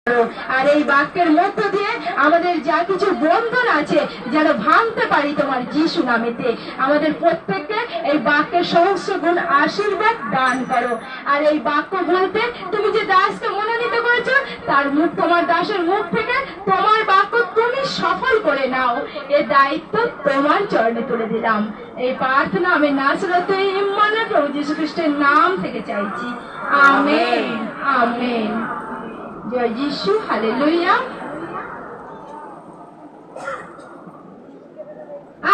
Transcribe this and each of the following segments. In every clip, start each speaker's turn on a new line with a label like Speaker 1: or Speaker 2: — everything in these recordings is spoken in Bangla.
Speaker 1: আর এই বাক্যের মধ্য দিয়ে আমাদের যা কিছু বন্ধন আছে যেন ভাঙতে পারি তোমার যিশু নামেতে। আমাদের প্রত্যেককে এই বাক্যের সহস্র গুণ আশীর্বাদ দান করো। আর এই বাক্য বলতে তুমি যে দাসকে মনোনীত করেছো তার মুখ, তোমার দাসের মুখ থেকে তোমার বাক্য তুমি সফল করে নাও। এ দায়িত্ব তোমার চরণে তুলে দিলাম। এই প্রার্থনা আমি নাসরত ইম্মানুয়েল প্রভু যীশু খ্রিস্টের নাম থেকে চাইছি। Amen, amen. জয় যিশু, হালেলুয়া।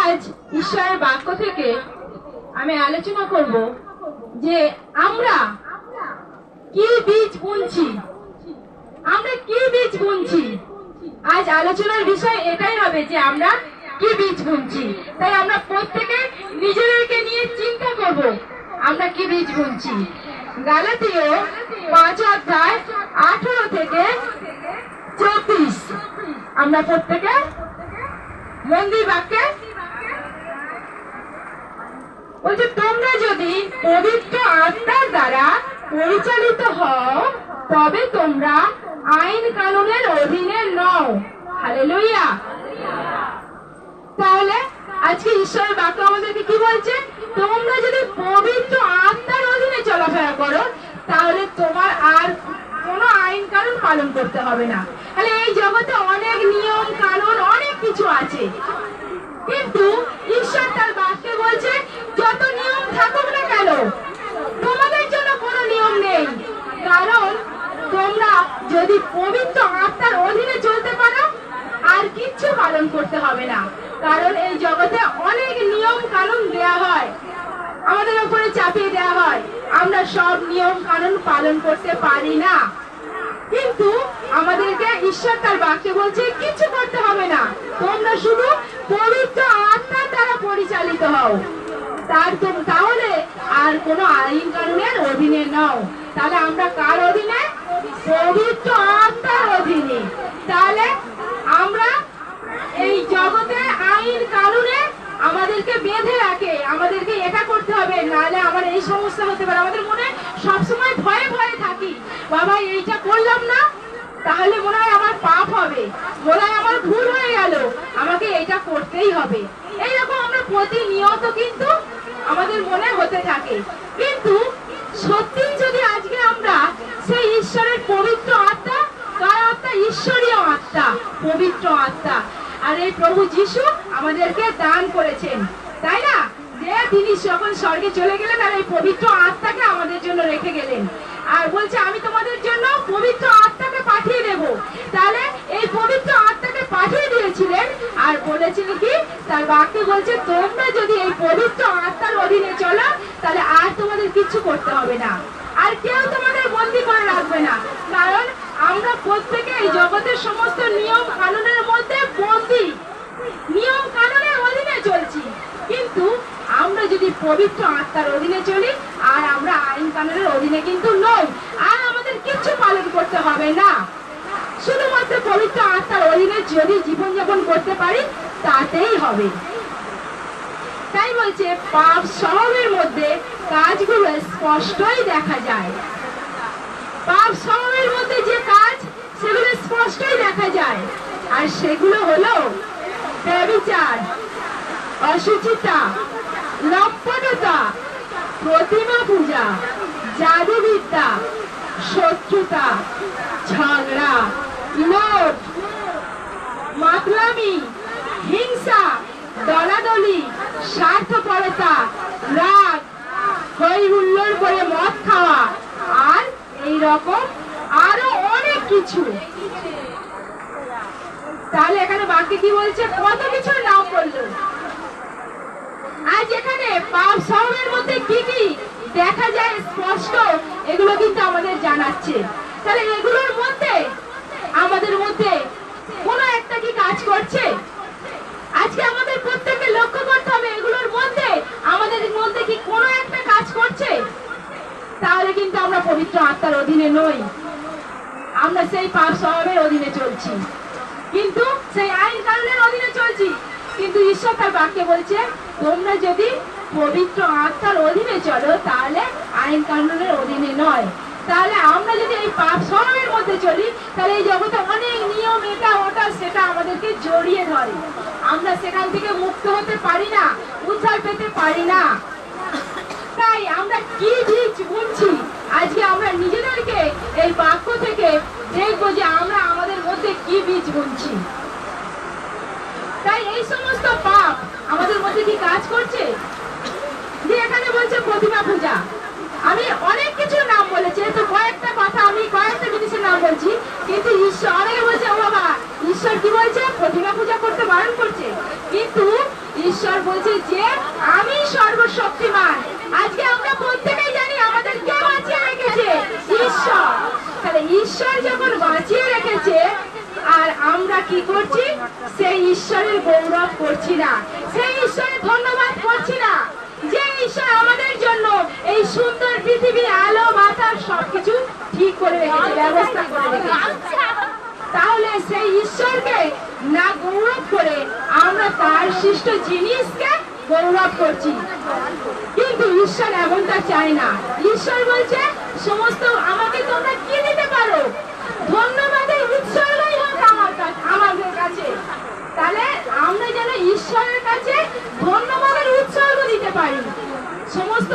Speaker 1: আজ ঈশ্বরের বাক্য থেকে আমি আলোচনা করব যে আমরা কি বীজ বুনছি। আমরা কি বীজ বুনছি। আজ আলোচনার বিষয় এটাই হবে যে আমরা কি বীজ বুনছি। তাই আমরা প্রত্যেকে নিজেদেরকে নিয়ে চিন্তা করব আমরা কি বীজ বুনছি। গালাতীয় 5:18 থেকে 34 আমরা প্রত্যেকে মন্দির বাক্যে বলছে, তোমরা যদি পবিত্র আত্মার দ্বারা পরিচালিত হও তবে তোমরা আইন কানুনের অধীনে নও। হালেলুয়া। তাহলে আজকে ঈশ্বরের বাক্য আমাদেরকে কি বলছে? তোমরা যদি পবিত্র আত্মার অধীনে চলাফেরা করো তাহলে তোমার আর কোনো আইন কানুন পালন করতে হবে না। তাহলে এই জগতে অনেক নিয়ম কানুন অনেক কিছু আছে, কিন্তু ঈশ্বর তার বাক্যে বলছে যত নিয়ম থাকুক না কেন তোমাদের জন্য কোনো নিয়ম নেই। কারণ তোমরা যদি পবিত্র আত্মার অধীনে চলতে পারো আর কিচ্ছু পালন করতে হবে না। কারণ এই জগতে অনেক নিয়ম কানুন দেয়া হয়, আমাদের উপরে চাপিয়ে দেওয়া হয়, আমরা সব নিয়ম কানুন পালন করতে পারি না। কিন্তু আমাদেরকে ঈশ্বর তার বাক্যে বলছে কিছু করতে হবে না, তোমরা শুধু পবিত্র আত্মার দ্বারা পরিচালিত হও, তাহলে আর কোনো আইন কানুনের অধীনে নও। তাহলে আমরা কার অধীনে? পবিত্র আত্মার অধীনে। তাহলে আমরা এই জগতে আইন কানুনে আমাদেরকে বেঁধে রাখে, আমাদেরকে এটা করতে হবে, নাহলে আমার এই সমস্যা হতে পারে। আমাদের মনে সবসময় ভয়ে ভয়ে থাকি, বাবা এইটা করলাম না তাহলে মনে হয় আমার পাপ হবে, মনে হয় আমার ভুল হয়ে গেল, আমাকে এটা করতেই হবে। এইরকম আমরা প্রতিনিয়ত কিন্তু আমাদের মনে হতে থাকে। কিন্তু সত্যি যদি আজকে আমরা সেই ঈশ্বরের পবিত্র আত্মা, কার আত্মা? ঈশ্বরীয় আত্মা, পবিত্র আত্মা। আর এই প্রভু যিশু আমাদেরকে দান করেছেন, তাই না? যে তিনি যখন স্বর্গে চলে গেলেন আর এই পবিত্র আত্মাকে আমাদের জন্য রেখে গেলেন, আর বলছে আমি তোমাদের জন্য পবিত্র আত্মাকে পাঠিয়ে দেব। তাহলে এই পবিত্র আত্মাকে পাঠিয়ে দিয়েছিলেন আর বলেছিলেন কি? তার বাক্যে বলছে তোমরা যদি এই পবিত্র আত্মার অধীনে চলো তাহলে আর তোমাদের কিছু করতে হবে না, আর কেউ তোমাদের বন্দী করে রাখবে না। কারণ আমরা প্রত্যেকে এই জগতের সমস্ত নিয়ম কানুনের মধ্যে বন্দী, নিয়ম কানুনের অধীনে চলছি। কিন্তু আমরা যদি পবিত্র আত্মার অধীনে চলি আর আমরা আইন কানুনের অধীনে কিন্তু নই, আর আমাদের কিছু পালন করতে হবে না। শুধুমাত্র পবিত্র আত্মার অধীনে যদি জীবনযাপন করতে পারি তাতেই হবে। তাই বলছে পাপ স্বভাবের মধ্যে কাজগুলো স্পষ্টই দেখা যায়। পাপ স্বভাবের মধ্যে যে কাজ সেগুলো স্পষ্টই দেখা যায়, আর সেগুলো হলো ব্যভিচার, অশুচিতা, লম্পটতা, প্রতিমা পূজা, জাদুবিদ্যা, শত্রুতা, ঝগড়া, লোভ, মাতলামি, হিংসা, দলাদলি, স্বার্থপরতা, রাগ, হই হুল্লোড় করে মদ খাওয়া, আর এই রকম আরো অনেক কিছু। তাহলে এখানে বাকি কি বলছে? কত কিছুর নাম বললো। আজ এখানে পাপ স্বভাবের মধ্যে কি কি দেখা যায় স্পষ্ট, এগুলো কিন্তু আমাদের জানাচ্ছে। তাহলে এগুলোর মধ্যে আমাদের মধ্যে কোনো একটা কি কাজ করছে? আজকে আমাদের প্রত্যেককে লক্ষ্য করতে হবে এগুলোর মধ্যে আমাদের মধ্যে কি কোনো একটা কাজ করছে? তাহলে কিন্তু আমরা পবিত্র আত্মার অধীনে নই, আমরা সেই পাপ স্বভাবের অধীনে চলছি, কিন্তু সেই আইন কানুনের অধীনে চলছি। কিন্তু ঈশ্বর তার বাক্যে বলছে তোমরা যদি পবিত্র আত্মার অধীনে চলো তাহলে আইন কানুনের অধীনে নয়। তাহলে আমরা যদি এই পাপ স্বভাবের মধ্যে চলি, তাহলে এই জগতে অনেক নিয়ম, এটা ওটা সেটা আমাদেরকে জড়িয়ে ধরে। আমরা সেখান থেকে মুক্ত হতে পারি না, উদ্ধার পেতে পারি না। তাই আমরা কি বীজ বুনছি, আজকে আমরা নিজেদেরকে এই বাক্য থেকে দেখবো যে আমরা আমাদের মধ্যে কি বীজ বুনছি। তাই এই সমস্ত পাপ আমাদের মধ্যে কি কাজ করছে? যে এখানে বলছে প্রতিমা পূজা, আমি অনেক কিছু নাম বলেছি, তো কয়েকটা কথা আমি কয়েকটা জিনিসের নাম বলছি, কিন্তু ঈশ্বর অনেকে বলছে ও বাবা ঈশ্বর কি বলছে প্রতিমা পূজা করতে বারণ করছে, কিন্তু ঈশ্বর বলছে যে আমি সর্বশক্তিমান। আজকে আমরা প্রত্যেকেই জানি আমাদের কে বাঁচিয়ে রেখেছে, ঈশ্বর। তাহলে ঈশ্বর যখন বাঁচিয়ে রেখেছে আর আমরা কি করছি, সেই ঈশ্বরের গৌরব করছি না, সেই ঈশ্বরের ধন্যবাদ করছি না, যে ঈশ্বর আমাদের জন্য এই সুন্দর পৃথিবী, আলো বাতাস সবকিছু ঠিক করে রেখেছে, ব্যবস্থা করে রেখেছে। তাহলে সেই ঈশ্বরকে না গৌরব করে আমরা তার সৃষ্ট জিনিসকে গৌরব করছি। কিন্তু ঈশ্বর এমনটা চায় না। ঈশ্বর বলছে সমস্ত আমাকে তোমরা কি দিতে পারো, ধন্যবাদের উৎসর্গই হোক আমাদের কাছে। তাহলে আমরা যেন ঈশ্বরের কাছে ধন্যবাদের উৎসর্গ দিতে পারি, সমস্ত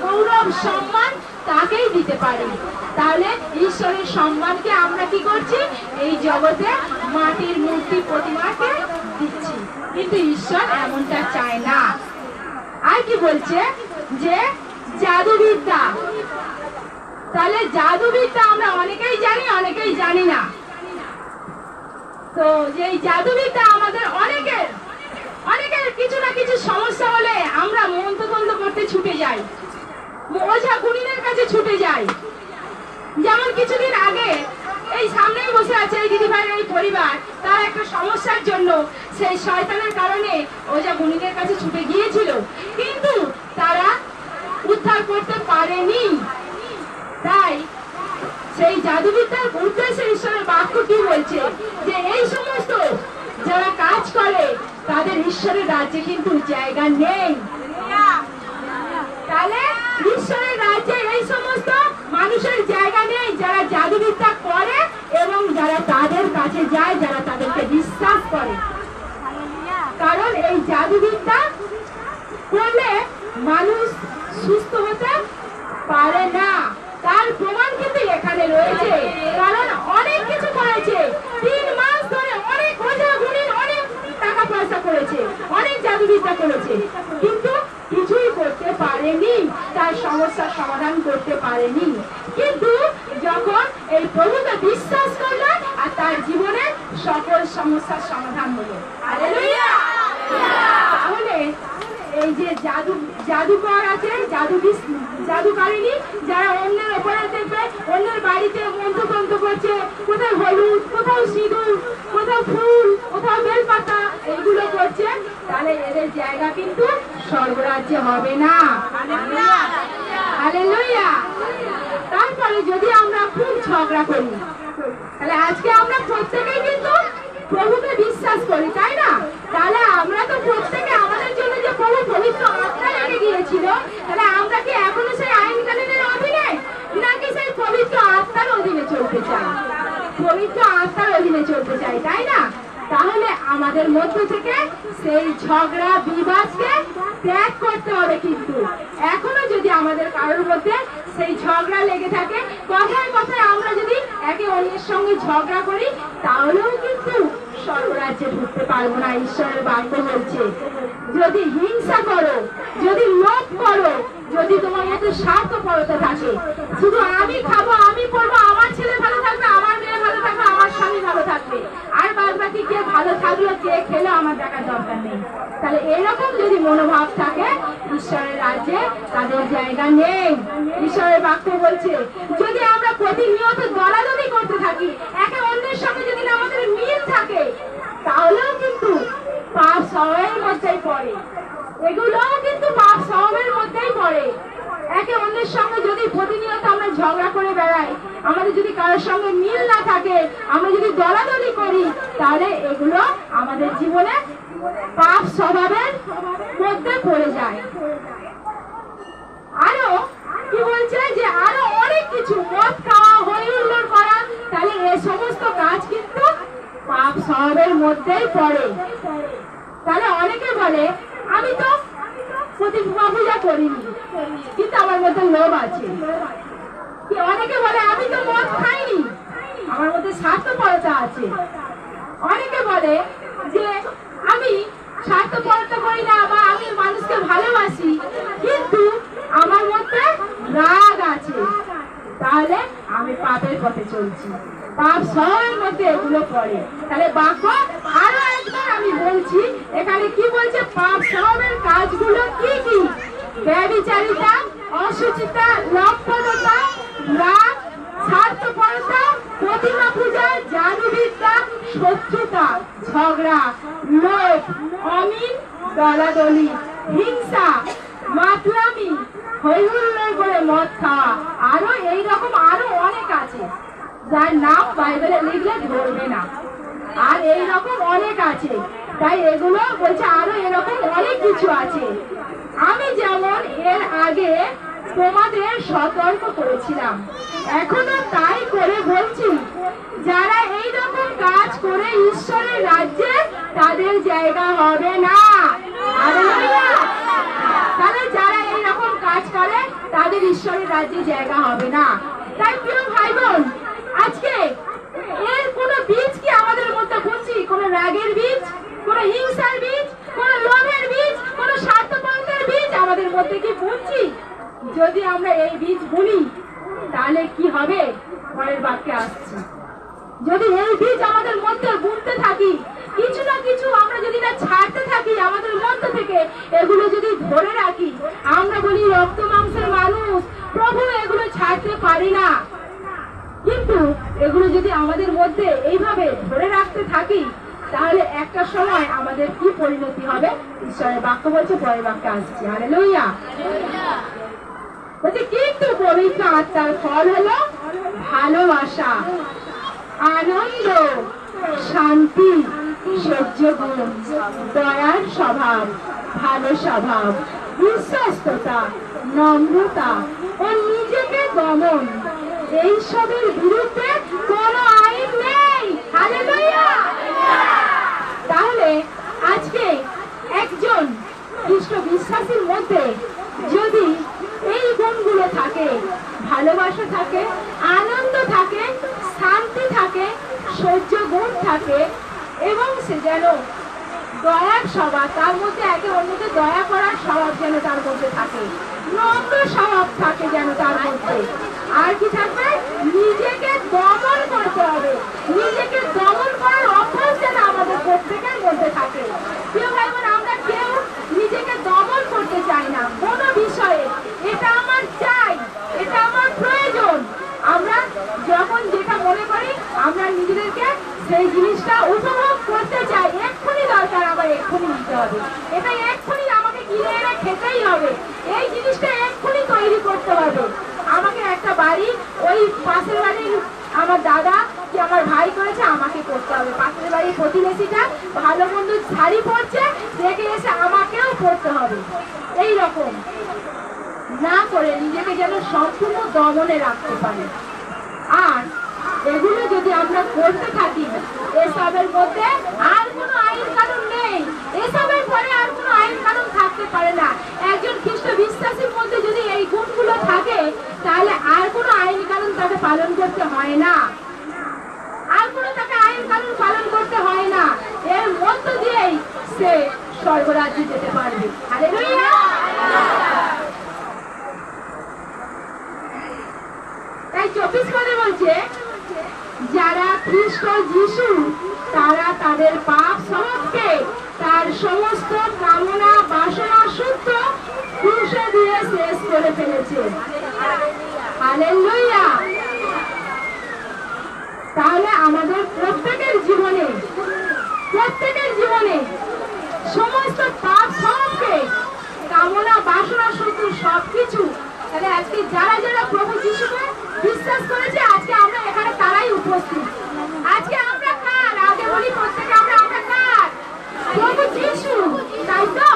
Speaker 1: গৌরব সম্মান তাকেই দিতে পারি। তাহলে ঈশ্বরের সম্মানকে আমরা কি করছি, এই জগতে মাটির মূর্তি প্রতিমাকে দিচ্ছি, কিন্তু ঈশ্বর এমনটা চায় না। আর কি বলছে যে জাদুবিদ্যা, তাহলে জাদুবিদ্যা আমরা অনেকেই জানি, অনেকেই জানি না। তো যে জাদুবিদ্যা আমাদের অনেকের কিছু না কিছু সমস্যা হলে আমরা মন্ত্রতন্ত্র করতে ছুটে যাই, ওঝা গুণিনের কাছে ছুটে যাই। যেমন কিছুদিন আগে এই সামনেই বসে আছে এই দিদিভাইয়ের এই পরিবার, তার একটা সমস্যার জন্য সেই শয়তানের কারণে ওঝা গুণিনের কাছে ছুটে গিয়েছিল, কিন্তু তারা উদ্ধার করতে পারেনি। তাই সেই জাদুবিদ্যার উদ্দেশ্যে ঈশ্বরের বাক্য কি বলছে, যে এই সমস্ত যারা কাজ করে তাদের ঈশ্বরের রাজ্যে কিন্তু জায়গা নেই। তাহলে ঈশ্বরের রাজ্যে এই সমস্ত মানুষের জায়গা নেই যারা জাদুবিদ্যা করে এবং যারা তাদের কাছে যায়, যারা তাদেরকে বিশ্বাস করে। কারণ এই জাদুবিদ্যা করলে মানুষ সুস্থ হতে পারে না, তার প্রমাণ কিন্তু এখানে রয়েছে। কারণ অনেক কিছু করেছে, 3 মাস ধরে অনেক ওঝা গুণিন অনেক টাকা পয়সা করেছে, অনেক জাদুবিদ্যা করেছে, কিন্তু কিছুই করতে পারেনি, তার সমস্যার সমাধান করতে পারেনি। কিন্তু যখন এই প্রভুকে বিশ্বাস করলো আর তার জীবনে সকল সমস্যার সমাধান হলো। হালেলুয়া। তাহলে এই যে জাদুকর আছে, জাদুকারিনী, যারা অন্যের ওপরে দেখবে অন্যের বাড়িতে মন্ত্রতন্ত্র করছে, কোথাও হলুদ, কোথাও সিঁদুর, কোথাও ফুল, কোথাও বেলপাতা, এগুলো করছে, তাহলে এদের জায়গা কিন্তু স্বর্গরাজ্যে হবে না। হালেলুয়া। তারপরে যদি আমরা খুব ঝগড়া করি, তাহলে আজকে আমরা প্রত্যেকেই কিন্তু প্রভুকে বিশ্বাস করি, তাই না? তাহলে আমরা তো প্রত্যেকে আমাদের জন্য যে প্রভু পবিত্র আত্মা রেখে গিয়েছিল, তাহলে আমরা কি এখনো সেই আইন কানুনের অধীনে, নাকি সেই পবিত্র আত্মার অধীনে চলতে চাই? পবিত্র আত্মার অধীনে চলতে চাই, তাই না? তাহলে আমাদের মধ্য থেকে সেই ঝগড়া বিবাদকে ত্যাগ করতে হবে। কিন্তু এখনো যদি আমাদের কারোর মধ্যে সেই ঝগড়া লেগে থাকে, কথায় কথায় আমরা যদি একে অন্যের সঙ্গে ঝগড়া করি, তাহলেও কিন্তু স্বর্গরাজ্যে ঢুকতে পারবো না। ঈশ্বরের বাক্য বলছে যদি হিংসা করো, যদি লোভ করো, যদি তোমার মধ্যে স্বার্থপরতা থাকে, শুধু আমি খাবো, আমি পড়বো, আমার ছেলে ভালো থাকবে, আমার মেয়ে ভালো থাকবে, আমার স্বামী ভালো থাকবে, আর বাদ বাকি কে ভালো থাকলো কে খেলো আমার দেখার দরকার নেই, তাহলে এরকম যদি মনোভাব থাকে, ঈশ্বরের রাজ্যে তাদের জায়গা নেই। ঈশ্বরের বাক্য বলছে যদি আমরা প্রতিনিয়ত দলাদলি করতে থাকি, একে অন্যের সঙ্গে যদি না আমাদের মিল থাকে, তাহলেও কিন্তু পাপ স্বভাবের মধ্যেই পড়ে, এগুলোও কিন্তু পাপ স্বভাবের মধ্যেই পড়ে। একে অন্যের সঙ্গে যদি প্রতিনিয়ত আমরা ঝগড়া করে বেড়াই, আমাদের যদি কারোর সঙ্গে মিল না থাকে, আমরা যদি দলাদলি করি, তাহলে এগুলো আমাদের জীবনে পাপ স্বভাবের মধ্যে পড়ে যায়। আরো কি কি বলছে যে আরো অনেক কিছু, মদ খাওয়া, হই হুল্লোড় করা, তাহলে এই সমস্ত কাজ কিন্তু পাপ স্বভাবের মধ্যেই পড়ে। তাহলে অনেকে বলে আমি তো প্রতিমা পূজা করিনি, কিন্তু আমার মধ্যে লোভ আছে। অনেকে বলে আমি তো মদ খাইনি, আমার মধ্যে স্বার্থপরতা আছে। অনেকে বলে যে আমি স্বার্থপরতা করি না, বা আমি মানুষকে ভালোবাসি, কিন্তু আমার মধ্যে রাগ আছে, তাহলে আমি পাপের পথে চলছি। পাপ স্বভাবের মধ্যে এগুলো পড়ে। তাহলে বাক্য আরো একবার আমি বলছি, এখানে কি বলছে? পাপ স্বভাবের কাজগুলো কি কি? ব্যভিচারিতা, অসুচিতা, লম্পটতা, রাগ, স্বার্থপরতা, প্রতিমা পূজা, জাদুবিদ্যা, শত্রুতা, ঝগড়া, লোভ, অমিল, দলাদলি, হিংসা, মাতলামি, হই হুল্লোড় করে মদ খাওয়া, আরো এইরকম আরো অনেক আছে, যার নাম বাইবেলে লিখলে ধরবে না। আর এইরকম অনেক আছে, তাই এগুলো বলছে আরো এরকম অনেক কিছু আছে। আমি যেমন এর আগে তোমাদের সতর্ক করেছিলাম, এখনো তাই করে বলছি, যারা এই রকম কাজ করে ঈশ্বরের রাজ্যে তাদের জায়গা হবে না। তাহলে যারা এই রকম কাজ করে তাদের ঈশ্বরের রাজ্যে জায়গা হবে না। তাই প্রিয় ভাই বোন, আজকে এর কোন বীজ কি আমাদের মধ্যে বুনছি? কোন রাগের বীজ, কোন হিংসার বীজ, কোন লোভের বীজ, কোন স্বার্থপরতার বীজ আমাদের মধ্যে কি বুনছি? যদি আমরা এই বীজ বুনি তাহলে কি হবে? পরের বাক্যে আসছি। যদি এই বীজ আমাদের মধ্যে বুনতে থাকি, কিছু না কিছু আমরা যদি না ছাড়তে থাকি আমাদের মধ্যে থেকে, এগুলো যদি ধরে রাখি, আমরা বলি রক্ত মাংসের মানুষ, প্রভু এগুলো ছাড়তে পারি না, কিন্তু এগুলো যদি আমাদের মধ্যে এইভাবে ধরে রাখতে থাকি, তাহলে একটা সময় আমাদের কি পরিণতি হবে? ঈশ্বরের বাক্য বলছে, পরের বাক্যে আসছে। হালেলুয়া। বলছে কিন্তু পবিত্র আত্মার ফল হলো ভালোবাসা, আনন্দ, শান্তি, সহ্য গুণ, দয়ার স্বভাব, ভালো স্বভাব, বিশ্বস্ততা, নম্রতা ও নিজেকে দমন, এইসবের বিরুদ্ধে কোনো আইন নেই। হালেলুয়া। তাহলে আজকে একজন খ্রিস্ট বিশ্বাসীর মধ্যে যদি এই গুণগুলো থাকে, ভালোবাসা থাকে, আনন্দ থাকে, শান্তি থাকে, সহ্য গুণ থাকে, এবং সে যেন দয়ার স্বভাব, তার মধ্যে একে অন্যকে দয়া করার স্বভাব যেন তার মধ্যে থাকে, নম্র স্বভাব থাকে যেন তার মধ্যে, আর কি থাকবে? নিজেকে দমন করতে হবে। নিজেকে দমন করার অভ্যাস যেন আমাদের প্রত্যেকের মধ্যে থাকে। প্রিয় ভাই বোন, আমরা কেউ নিজেকে দমন করতে চাই না কোনো বিষয়ে। এটা আমার চাই, এটা আমার প্রয়োজন। আমরা যখন যেটা মনে করি, আমরা নিজেদেরকে সেই জিনিসটা উপভোগ করতে চাই, এক্ষুনি দরকার, আমার এক্ষুনি নিতে হবে, এটা এক্ষুনি আমাকে কিনে এনে খেতেই হবে, এই জিনিসটা এক্ষুনি তৈরি করতে হবে। আমাকে একটা বাড়ি, ওই পাশের বাড়ির আমার দাদা কি আমার ভাই করেছে, আমাকে করতে হবে। পাশের বাড়ির প্রতিবেশীটা ভালো মন্দ শাড়ি পরছে, দেখে এসে আমাকেও পরতে হবে। এই রকম না করে নিজেকে যেন সম্পূর্ণ দমনে রাখতে পারে। আর এগুলো যদি আমরা করতে থাকি, এসবের মধ্যে আর কোনো আইন কানুন নেই, এসবের পরে আর কোনো আইন কানুন থাকতে পারে না। একজন খ্রিস্ট বিশ্বাসীর মধ্যে যদি এই গুণগুলো থাকে, তাহলে আর কোনো আইন কানুন তাকে পালন করতে হয় না, আর কোনো তাকে আইন কানুন পালন করতে হয় না। এর মধ্য দিয়েই সে স্বর্গরাজ্যে যেতে পারবে। হালেলুয়া। তাই 24 পদে বলছে, যারা খ্রিস্ট যিশু, তারা তাদের পাপ স্বভাবকে, তার সমস্ত কামনা বাসনা শুদ্ধ ক্রুশে দিয়ে শেষ করে ফেলেছে। হালেলুয়া। তাহলে আমাদের প্রত্যেকের জীবনে সমস্ত পাপ স্বভাবকে, কামনা বাসনা শুদ্ধ সবকিছু, তাহলে আজকে যারা যারা প্রভু যিশুকে বিশ্বাস করেছে, আজকে আমরা এখানে তারাই উপস্থিত। আজকে আমরা কার? আগে বলি প্রত্যেকে আমরা কার? প্রভু যিশু, তাই তো?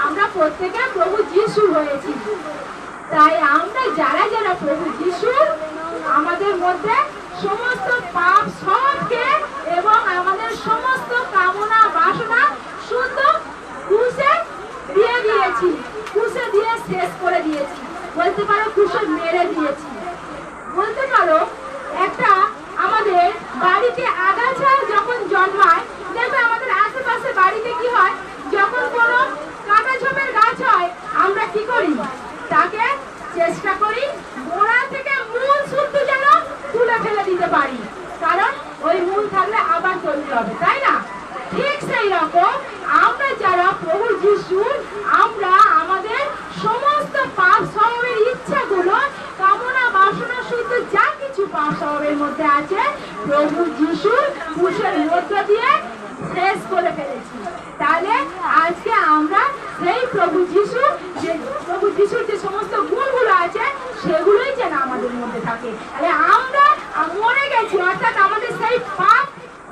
Speaker 1: আমরা প্রত্যেকে প্রভু যিশু হয়েছি। তাই আমরা আমরা যারা যারা প্রভু যিশুর আমাদের মধ্যে সমস্ত পাপ সবকে এবং আমাদের সমস্ত কামনা বাসনা শুদ্ধ ক্রুশে দিয়ে দিয়েছি, ক্রুশে দিয়ে শেষ করে দিয়েছি, বলতে পারো ক্রুশে মেরে দিয়েছি। বলতে পারো একটা আমাদের বাড়িতে আগাছা যখন জন্মায়, দেখবে আমাদের আশেপাশে বাড়িতে কি হয়, যখন কোনো কাঁটা ঝোপের গাছ হয় আমরা কি করি, তাকে চেষ্টা করি গোড়া থেকে মূল শুদ্ধ যেন তুলে ফেলে দিতে পারি, কারণ ওই মূল থাকলে আবার তৈরি হবে, তাই না? ঠিক সেই রকম আমরা যারা প্রভু যিশুর, আমরা আমাদের সমস্ত পাপ স্বভাবের ইচ্ছাগুলো, কামনা বাসনা শুদ্ধ যা কিছু পাপ স্বভাবের মধ্যে আছে প্রভু যিশুর ক্রুশের মধ্য দিয়ে শেষ করে ফেলেছি। তাহলে আজকে আমরা সেই প্রভু যিশু, যে প্রভু যিশুর যে সমস্ত গুণগুলো আছে সেগুলোই যেন আমাদের মধ্যে থাকে। তাহলে আমরা মরে গেছি, অর্থাৎ আমাদের সেই পাপ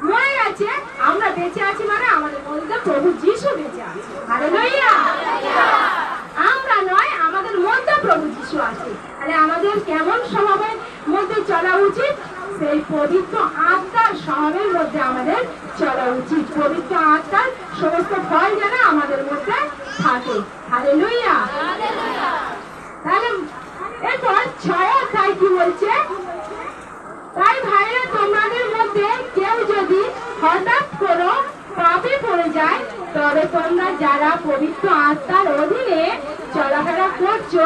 Speaker 1: মরে গেছে, আমরা বেঁচে আছি, মানে আমাদের মধ্যে প্রভু যিশু বেঁচে আছে। হালেলুয়া! আমরা নয়, আমাদের মধ্যে প্রভু যিশু আছে। তাহলে আমাদের কেমন স্বভাবের মধ্যে চলা উচিত? সেই পবিত্র আত্মার স্বভাবের মধ্যে আমাদের চলা উচিত। পবিত্র আত্মার সমস্ত ফল যেন আমাদের মধ্যে থাকে। হালেলুয়া! তাহলে এরপর 6 অধ্যায় কি বলছে? তাই ভাইরা, তোমাদের মধ্যে কেউ যদি হঠাৎ কোনো পাপে পড়ে যায়, তবে তোমরা যারা পবিত্র আত্মার অধীনে চলাফেরা করছো,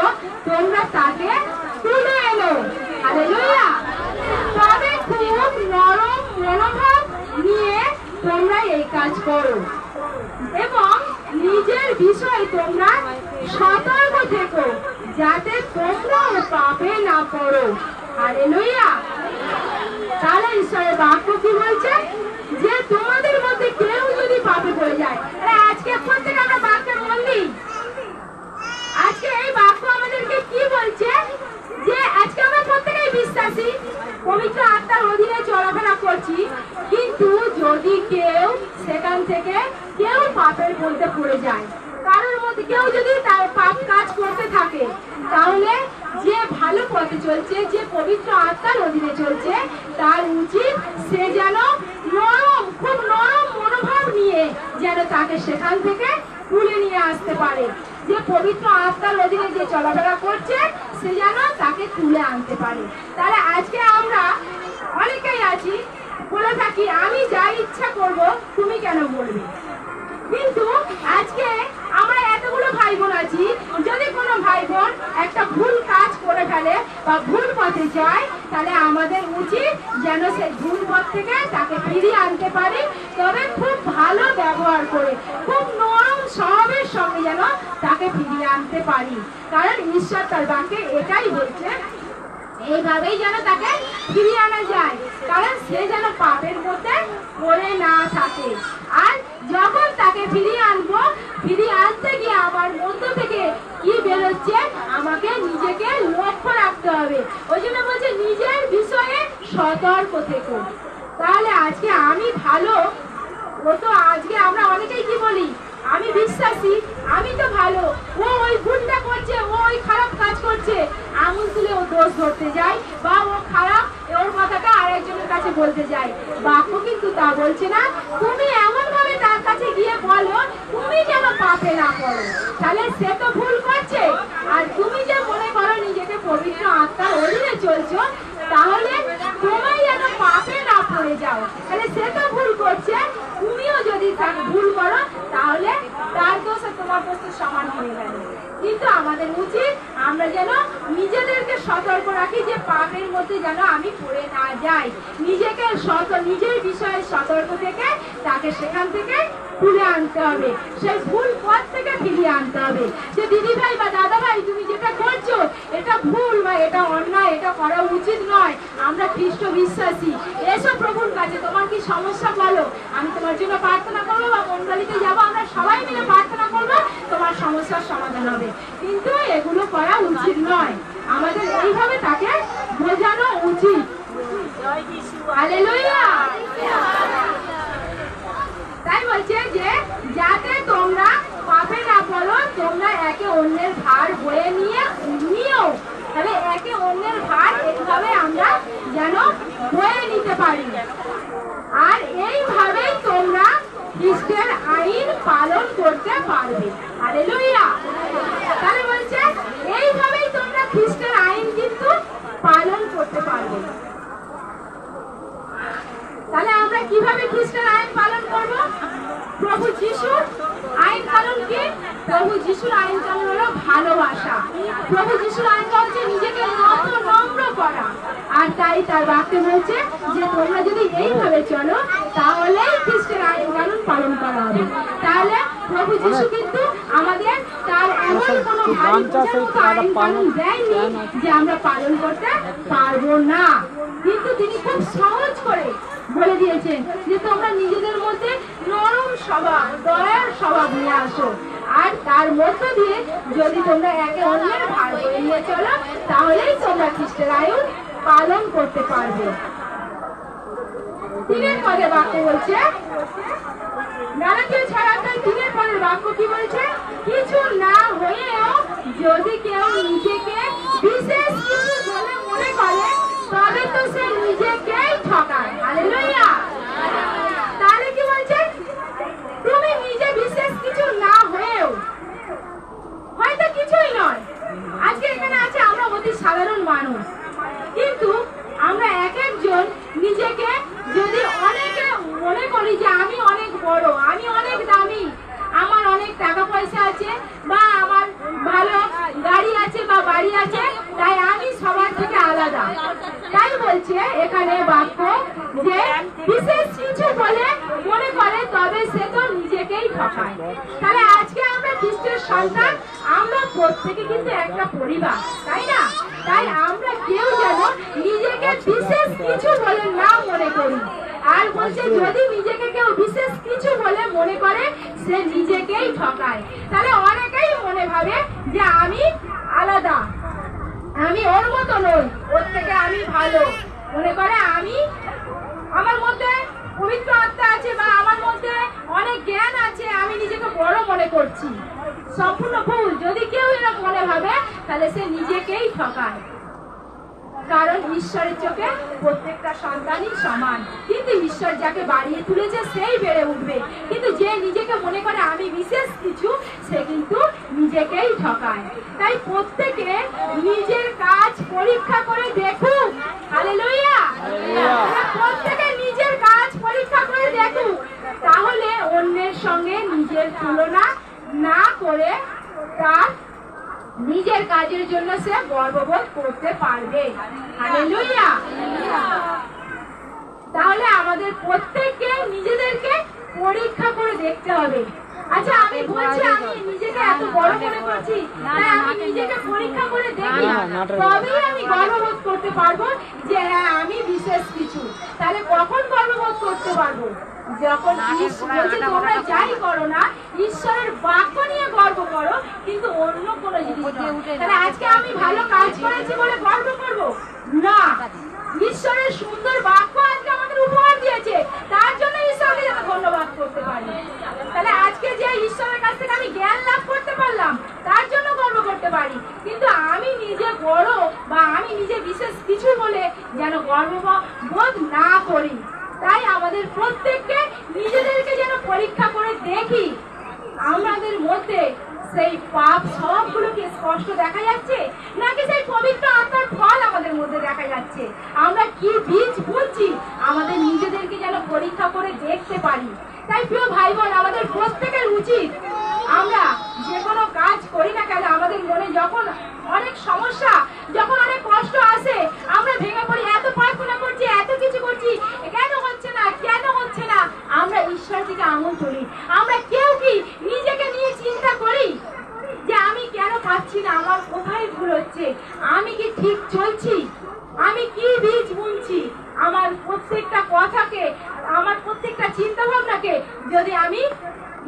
Speaker 1: তোমরা তাকে তুলে এলো। হালেলুয়া! তবে খুব নরম মনোভাব নিয়ে তোমরা এই কাজ করো এবং নিজের বিষয়ে তোমরা সতর্ক থেকো, যাতে তোমরাও পাপে না পড়ো। হালেলুয়া! তাহলে ঈশ্বরের বাক্য কি বলছে? যে তোমাদের মধ্যে কেউ যদি পাপে পড়ে যায়, আজকে প্রত্যেকে আমরা বাক্যের মন দিই। আজকে এই বাক্য আমাদেরকে কি বলছে? যে আজকে আমরা প্রত্যেকেই বিশ্বাসী, পবিত্র আত্মার অধীনে চলাফেরা করছি, কিন্তু যদি কেউ সেখান থেকে কেউ পাপের মধ্যে পড়ে যায়, কারোর মধ্যে কেউ যদি তার পাপ কাজ করতে থাকে, তাহলে যে ভালো পথে চলছে, যে পবিত্র আত্মার অধীনে চলছে, তার উচিত সে যেন নরম, খুব নরম মনোভাব নিয়ে যেন তাকে সেখান থেকে তুলে নিয়ে আসতে পারে। যে পবিত্র আত্মার অধীনে যে চলাফেরা করছে সে যেন তাকে তুলে আনতে পারে। তাহলে আজকে আমরা অনেকেই আছি, বলে থাকি আমি যা ইচ্ছা করব তুমি কেন বলবে? কিন্তু আজকে আমরা এতগুলো ভাই বোন আছি, যদি কোনো ভাই বোন একটা ভুল কাজ করে ফেলে বা ভুল পথে যায়, তাহলে আমাদের উচিত যেন সেই ভুল পথ থেকে তাকে ফিরিয়ে আনতে পারি, তবে খুব ভালো ব্যবহার করে, খুব নরম স্বভাবের সঙ্গে যেন তাকে ফিরিয়ে আনতে পারি। কারণ ঈশ্বর তার বাক্যে এটাই বলছে, এইভাবেই যেন তাকে ফিরিয়ে আনা যায়, কারণ সে যেন পাপের মধ্যে পড়ে না থাকে। আর যখন তাকে ফিরিয়ে আনবো, ফিরিয়ে আনতে গিয়ে আমার মধ্য থেকে কি বেরোচ্ছে আমাকে নিজেকে লক্ষ্য রাখতে হবে। ওই জন্য বলছে নিজের বিষয়ে সতর্ক থেকো। তাহলে আজকে আমি ভালো, ও তো আজকে আমরা অনেকেই কি বলি, আমি বিশ্বাসী, আমি তো ভালো, ও ওই ভুলটা করছে, ও ওই খারাপ কাজ করছে, আঙুল তুলে ও দোষ ধরতে যায়, বা ও খারাপ, ওর কথাটা আরেকজনের কাছে বলতে যায়। বাক্য কিন্তু তা বলছে না, তুমি এমন ভাবে তার কাছে গিয়ে বলো তুমি যেন পাপে না পড়ো। তাহলে সে তো ভুল করছে, আর তুমি যে মনে করো নিজেকে পবিত্র আত্মার অধীনে চলছো, তাহলে তোমায় যেন পাপে না পড়ে যাও। তাহলে সে তো ভুল করছে, তুমিও যদি ভুল করো, তাহলে তার দোষ আর তোমার দোষ সমান হয়ে গেল। কিন্তু আমাদের উচিত আমরা যেন নিজেদেরকে সতর্ক রাখি, যে পাপের মধ্যে যেন আমি পড়ে না যাই। নিজেকে নিজের বিষয়ে সতর্ক থেকে তাকে সেখান থেকে তুলে আনতে হবে, সেই ভুল পথ থেকে ফিরিয়ে আনতে হবে। যে দিদি ভাই বা দাদা ভাই, তুমি যেটা করছো এটা ভুল বা এটা অন্যায়, এটা করা উচিত নয়। আমরা খ্রিস্ট বিশ্বাসী, এসো প্রভুর কাছে, তোমার কি সমস্যা বলো, আমি তোমার জন্য প্রার্থনা করবো, বা মন্ডলীতে যাবো, আমরা সবাই মিলে প্রার্থনা করবো, তোমার সমস্যার সমাধান হবে। কিন্তু এগুলো করা উচিত নয়, আমাদের এইভাবে তাকে বোঝানো উচিত। হালেলুয়া! তাই বলছে যে যাতে তোমরা পাপে না পড়ো, তোমরা একে অন্যের ভার বয়ে নিও, তাহলে একে অন্যের ভার এইভাবে আমরা যেন বয়ে নিতে পারি। আর এইভাবেই তোমরা খ্রিস্টের আইন পালন করতে পারবে। হালেলুয়া। তাহলে বলছে এইভাবেই তোমরা খ্রিস্টের আইন কিন্তু পালন করতে পারবে। তাহলে আমরা কিভাবে খ্রিস্টের আইন পালন করব? প্রভু যিশুর আইন কানুন কি? প্রভু যিশুর আইন কানুন হলো ভালোবাসা। প্রভু যিশুর আইন হচ্ছে নিজেকে নত নম্র করা। আর তাই তার বাক্যে বলছে যে তোমরা যদি এইভাবে চলো তাহলেই খ্রিস্টের আইন কানুন পালন করা হবে। তাহলে প্রভু যিশু কিন্তু আমাদের তার এমন কোনো ভারী আইন কানুন দেয়নি যে আমরা পালন করতে পারবো না, কিন্তু তিনি খুব সহজ করে বলে দিয়েছেন যে তোমরা নিজেদের মধ্যে নরম স্বভাব, দয়ার স্বভাব নিয়ে আসো। আর তার মধ্য দিয়ে যদি তোমরা একে অন্যের ভার বয়ে নিয়ে চলো তাহলেই তোমরা খ্রিস্টের আইন পালন করতে পারবে। 3 পদে বাক্য বলছে, গালাতীয় 6:3 পদের বাক্য কি বলছে? কিছু না হয়েও যদি কেউ নিজেকে বিশেষ কিছু বলে মনে করে তবে তো সে নিজেকেই ঠকায়। হালেলুয়া। তাহলে কি বলছে? তুমি নিজে বিশেষ কিছু না হয়েও, হয়তো কিছুই নয়, আজকে এখানে আছে আমরা অতি সাধারণ মানুষ, কিন্তু আমরা এক একজন নিজেকে যদি অনেকে মনে করি যে আমি অনেক বড়, আমি অনেক দামি, আমার অনেক টাকা পয়সা আছে বা আমার ভালো গাড়ি আছে বা বাড়ি আছে, তাই আমি সবার থেকে আলাদা। তাই বলছে এখানে বাক্য যে বিশেষ কিছু বলে মনে করে তবে সে তো নিজেকেই ঠকায়। তাহলে আজকে আমরা খ্রিস্টের সন্তান, আমরা প্রত্যেকে কিন্তু একটা পরিবার, তাই না? তাই আমরা কেউ যেন নিজেকে বিশেষ কিছু বলে না মনে করি। আর বলছে যদি নিজেকে কেউ বিশেষ কিছু বলে মনে করে সে নিজেকেই ঠকায়। তাহলে অনেকেই মনে ভাবে যে আমি আলাদা, আমি ওর মতো নই, ওর থেকে আমি ভালো, মনে করে আমি, আমার মধ্যে পবিত্র আত্মা আছে বা আমার মধ্যে অনেক জ্ঞান আছে, আমি নিজেকে বড় মনে করছি। সম্পূর্ণ ভুল। যদি কেউ এরকম মনে ভাবে তাহলে সে নিজেকেই ঠকায়। কারণ ঈশ্বরের চোখে প্রত্যেকটা সন্তানই সমান, কিন্তু ঈশ্বর যাকে বাড়িয়ে তুলেছে সেই বেড়ে উঠবে, কিন্তু যে নিজেকে মনে করে আমি বিশেষ কিছু সে কিন্তু নিজেকেই ঠকায়। তাই প্রত্যেকে নিজের কাজ পরীক্ষা করে দেখুক। হালেলুয়া। প্রত্যেকে নিজের কাজ পরীক্ষা করে দেখুক, তাহলে অন্যের সঙ্গে নিজের তুলনা না করে তার নিজের কাজের জন্য সে গর্ববোধ করতে পারবে। হালেলুয়া। তাহলে আমাদের প্রত্যেককে নিজেদেরকে পরীক্ষা করে দেখতে হবে। আচ্ছা, আমি বলছি আমি নিজেকে এত বড় মনে করছি, তাই আমি নিজেকে পরীক্ষা করে দেখি, তবেই আমি গর্ববোধ করতে পারবো যে হ্যাঁ আমি বিশেষ কিছু। তাহলে কখন গর্ববোধ করতে পারবো? যখন বলছে তোমরা যাই করো না ঈশ্বরের বাক্য নিয়ে গর্ব করো, কিন্তু অন্য কোনো জিনিস নয়। তাহলে আজকে আমি ভালো কাজ করেছি বলে গর্ব করবো না, ঈশ্বরের সুন্দর বাক্য আজকে আমাদের উপহার দিয়েছে, তার জন্য ঈশ্বরকে যেন ধন্যবাদ করতে পারি। তাহলে আজকে যে ঈশ্বরের কাছ থেকে আমি জ্ঞান লাভ করতে পারলাম তার জন্য গর্ব করতে পারি, কিন্তু আমি নিজে বড় বা আমি নিজে বিশেষ কিছু বলে যেন গর্ববোধ না করি। তাই আমাদের প্রত্যেককে নিজেদেরকে যেন পরীক্ষা করে দেখি আমাদের মধ্যে সেই পাপ সবগুলোকে স্পষ্ট দেখা যাচ্ছে নাকি সেই পবিত্র আত্মার ফল আমাদের মধ্যে দেখা যাচ্ছে। আমরা কি বীজ বুনছি আমাদের নিজেদেরকে যেন পরীক্ষা করে দেখতে পারি। তাই প্রিয় ভাই বোন, আমাদের প্রত্যেকের উচিত আমরা যে কোনো কাজ করি না কেন আমাদের মনে যখন অনেক সমস্যা, যখন অনেক কষ্ট আসে, আমরা ভেঙে পড়ি, এত প্রার্থনা করছি, এত কিছু করছি, কেন হচ্ছে না, কেন হচ্ছে না, আমরা ঈশ্বর থেকে আঙুল তুলি। আমরা কেউ কি নিজেকে নিয়ে চিন্তা করি যে আমি কেন পাচ্ছি না, আমার কোথায় ভুল হচ্ছে, আমি কি ঠিক চলছি, আমি কি বীজ বুনছি? আমার প্রত্যেকটা কথাকে, আমার প্রত্যেকটা চিন্তা ভাবনাকে যদি আমি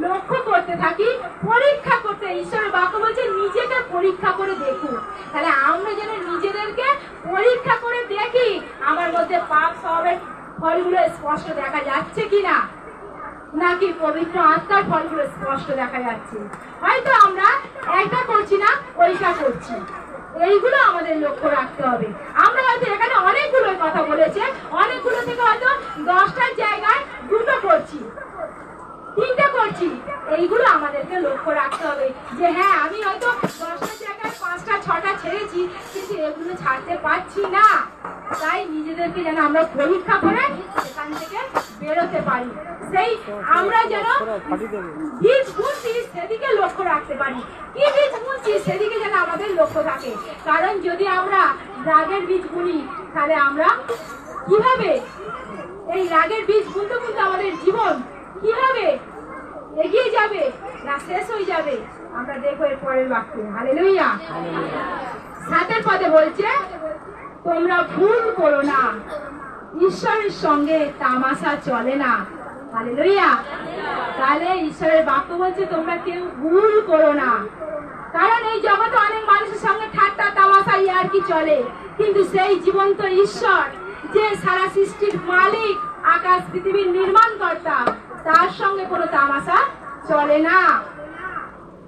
Speaker 1: লক্ষ্য করতে থাকি, পরীক্ষা করতে, ঈশ্বরের বাক্য বলছে নিজেকে পরীক্ষা করে দেখুন। তাহলে আমরা যেন নিজেদেরকে পরীক্ষা করে দেখি আমার মধ্যে পাপ স্বভাবের ফলগুলো স্পষ্ট দেখা যাচ্ছে কিনা, নাকি পবিত্র আত্মার ফলগুলো স্পষ্ট দেখা যাচ্ছে। হয়তো আমরা একটা করছি না, ওইটা করছি, এইগুলো আমাদের লক্ষ্য রাখতে হবে। আমরা হয়তো এখানে অনেকগুলো কথা বলেছে, অনেকগুলো থেকে হয়তো 10টার জায়গায় 2টো করছি, 3টে করছি। এইগুলো আমাদেরকে লক্ষ্য রাখতে হবে যে হ্যাঁ, আমি হয়তো 10টার জায়গায় 5টা 6টা ছেড়েছি, কিন্তু এগুলো ছাড়তে পারছি না। তাই নিজেদেরকে যেন আমরা পরীক্ষা করে সেখান থেকে বেরোতে পারি, সেই আমরা যেন বীজ বুনছি সেদিকে লক্ষ্য রাখতে পারি। কি বীজ বুনছি সেদিকে যেন আমাদের লক্ষ্য থাকে। কারণ যদি আমরা রাগের বীজ বুনি, তাহলে আমরা কিভাবে এই রাগের বীজ বুনতে বুনতে আমাদের জীবন কিভাবে এগিয়ে যাবে না শেষ হয়ে যাবে, আমরা দেখবো এর পরের বাক্যে। হালেলুয়া। 7 পদে বলছে, তোমরা ভুল করো না, ঈশ্বরের সঙ্গে তামাশা চলে না। হালেলুয়া। তাহলে ঈশ্বরের বাক্য বলছে তোমরা কেউ ভুল করো না। কারণ এই জগতে অনেক মানুষের সঙ্গে ঠাট্টা তামাশা আর কি চলে, কিন্তু সেই জীবন্ত ঈশ্বর যে সারা সৃষ্টির মালিক, আকাশ পৃথিবীর নির্মাণকর্তা, তার সঙ্গে কোনো তামাশা চলে না।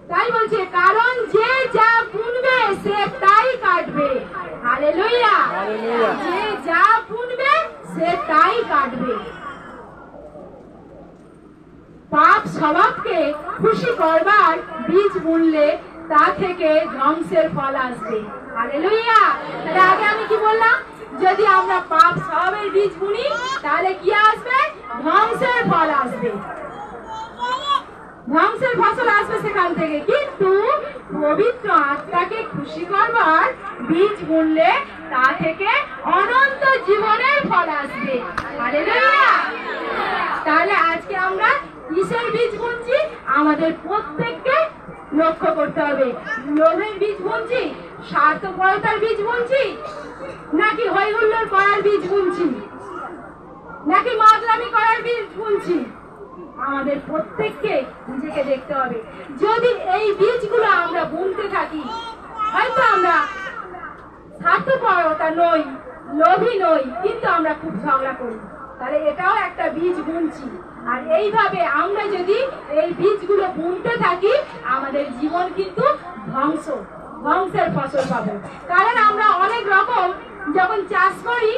Speaker 1: তাই বলছে, কারণ যে যা বুনবে সে তাই কাটবে। হালেলুয়া। যে যা বুনবে সে তাই কাটবে। পাপ স্বভাবকে খুশি করবার বীজ বুনলে তা থেকে ধ্বংসের ফল আসবে। হালেলুয়া। তাহলে আগে আমি কি বললাম? যদি আমরা পাপ স্বভাবের বীজ বুনি তাহলে কি আসবে? ধ্বংসের ফল আসবে, ধ্বংসের ফসল আসবে সেখান থেকে। কিন্তু পবিত্র আত্মাকে খুশি করবার বীজ বুনলে তা থেকে অনন্ত জীবনের ফল আসবে। হালেলুয়া। তাহলে আজকে আমরা কিসের বীজ বুনছি? আমাদের প্রত্যেককে লক্ষ্য করতে হবে। লোভের বীজ বুনছি, স্বার্থপরতার বীজ বুনছি, নাকি হই হুল্লোড় করার বীজ বুনছি, নাকি মাতলামি করার বীজ বুনছি? আমাদের প্রত্যেককে নিজেকে দেখতে হবে। যদি এই বীজগুলো আমরা বুনতে থাকি, হয়তো আমরা স্বার্থপরতা নই, লোভী নই, কিন্তু আমরা খুব ঝগড়া করি, তাহলে এটাও একটা বীজ বুনছি। আর এইভাবে আমরা যদি এই বীজগুলো বুনতে থাকি, আমাদের জীবন কিন্তু ধ্বংসের ফসল পাবো। কারণ আমরা অনেক রকম যখন চাষ করি,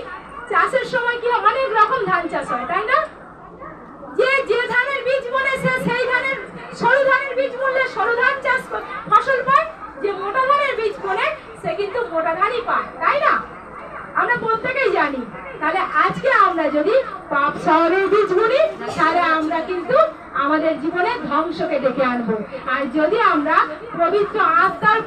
Speaker 1: চাষের সময় কি অনেক রকম ধান চাষ হয়, তাই না? যে ধানের বীজ বুনে সে সেই ধানের, সরু ধানের বীজ বুনলে সরু ধান চাষ ফসল পায়, যে মোটা ধানের বীজ বুনে সে কিন্তু মোটা ধানই পায়, তাই না? আমরা প্রত্যেকেই জানি। তাহলে আজকে আমরা যদি পাপ স্বভাবের বীজ বুনি, তাহলে আমরা কিন্তু আমাদের জীবনে ধ্বংসকে ডেকে আনবো। আর যদি আমরা পবিত্র আত্মার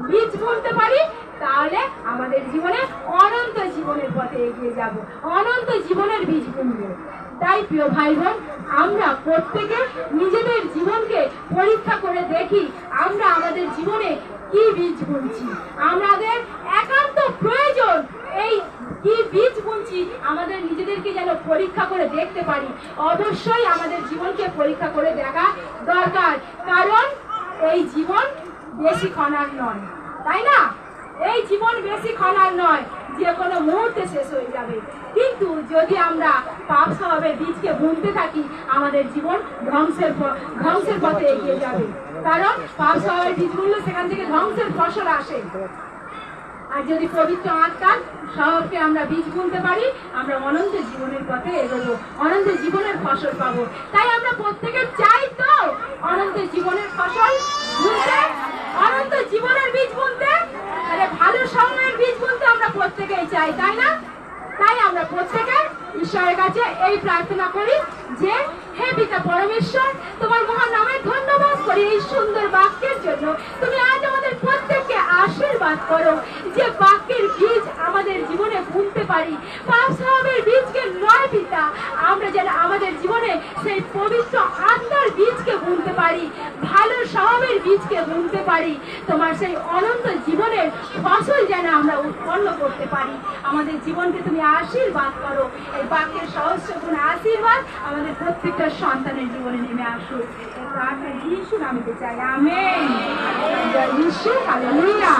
Speaker 1: বীজ বুনতে পারি, তাহলে আমাদের জীবনে অনন্ত জীবনের পথে এগিয়ে যাব, অনন্ত জীবনের বীজ বুনবো। তাই প্রিয় ভাই বোন, আমরা প্রত্যেকে নিজেদের জীবনকে পরীক্ষা করে দেখি আমরা আমাদের জীবনে কি বীজ বুনছি। আমাদের একান্ত প্রয়োজন এই কি বীজ বুনছি, আমাদের নিজেদেরকে যেন পরীক্ষা করে দেখতে পারি। অবশ্যই আমাদের জীবনকে পরীক্ষা করে দেখা দরকার, কারণ এই জীবন বেশি ক্ষণার নয়, তাই না? এই জীবন বেশি ক্ষণার নয়, যে কোনো মুহূর্তে শেষ হয়ে যাবে। কিন্তু যদি আমরা পাপ স্বভাবের বীজকে বুনতে থাকি, আমাদের জীবন ধ্বংসের পথে এগিয়ে যাবে। কারণ পাপ স্বভাবের বীজ বুনলে সেখান থেকে ধ্বংসের ফসল আসে। আর যদি পবিত্র আত্মার স্বভাবকে আমরা বীজ বুনতে পারি, আমরা অনন্ত জীবনের পথে এগোবো, অনন্ত জীবনের ফসল পাবো। তাই আমরা প্রত্যেকে চাই তো অনন্ত জীবনের ফসল বুনতে, অনন্ত জীবনের বীজ বুনতে, তাহলে ভালো সময়ের বীজ বুনতে আমরা প্রত্যেকেই চাই, তাই না? তাই আমরা প্রত্যেকে ঈশ্বরের কাছে এই প্রার্থনা করি যে, হে পিতা পরমেশ্বর, তোমার মহান নামে ধন্যবাদ করি এই সুন্দর বাক্যের জন্য। তুমি আজ আমাদের প্রত্যেককে আশীর্বাদ করো, যে বাক্যের বীজ আমাদের জীবনে বুনতে পারি। পাপ স্বভাবের বীজকে নয় পিতা, আমরা যেন আমাদের জীবনে সেই পবিত্র আত্মার বীজকে বুনতে পারি, ভালো স্বভাবের বীজকে বুনতে পারি। তোমার সেই অনন্ত জীবনের ফসল যেন আমরা উৎপন্ন করতে পারি। আমাদের জীবনকে তুমি আশীর্বাদ করো। এই বাক্যের সহস্র গুণ আশীর্বাদ আমাদের প্রত্যেকটা সন্তানের জীবনে নেমে আসুক। এই প্রার্থনা যিশু নামে চাই, আমেন। জয় যিশু, হালেলুয়া।